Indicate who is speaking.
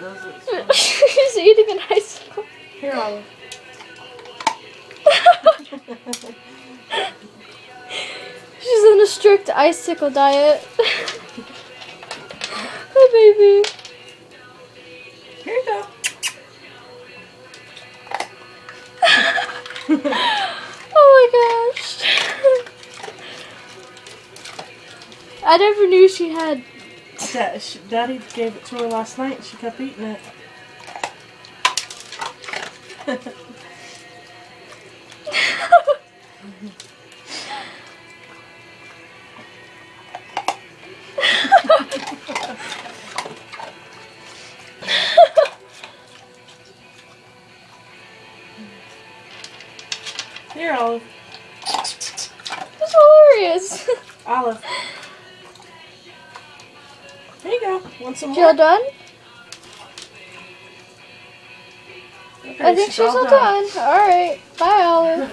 Speaker 1: does it.
Speaker 2: She's eating an icicle.
Speaker 1: Here, Olive.
Speaker 2: She's on a strict icicle diet. Oh, baby.
Speaker 1: Here you go.
Speaker 2: Oh my gosh. I never knew she had.
Speaker 1: Daddy gave it to her last night and she kept eating it. Here, Olive.
Speaker 2: That's hilarious.
Speaker 1: Olive. Here you go. Want some
Speaker 2: You all
Speaker 1: more?
Speaker 2: done?
Speaker 1: Okay,
Speaker 2: I think she's all done. Alright. Bye, Olive.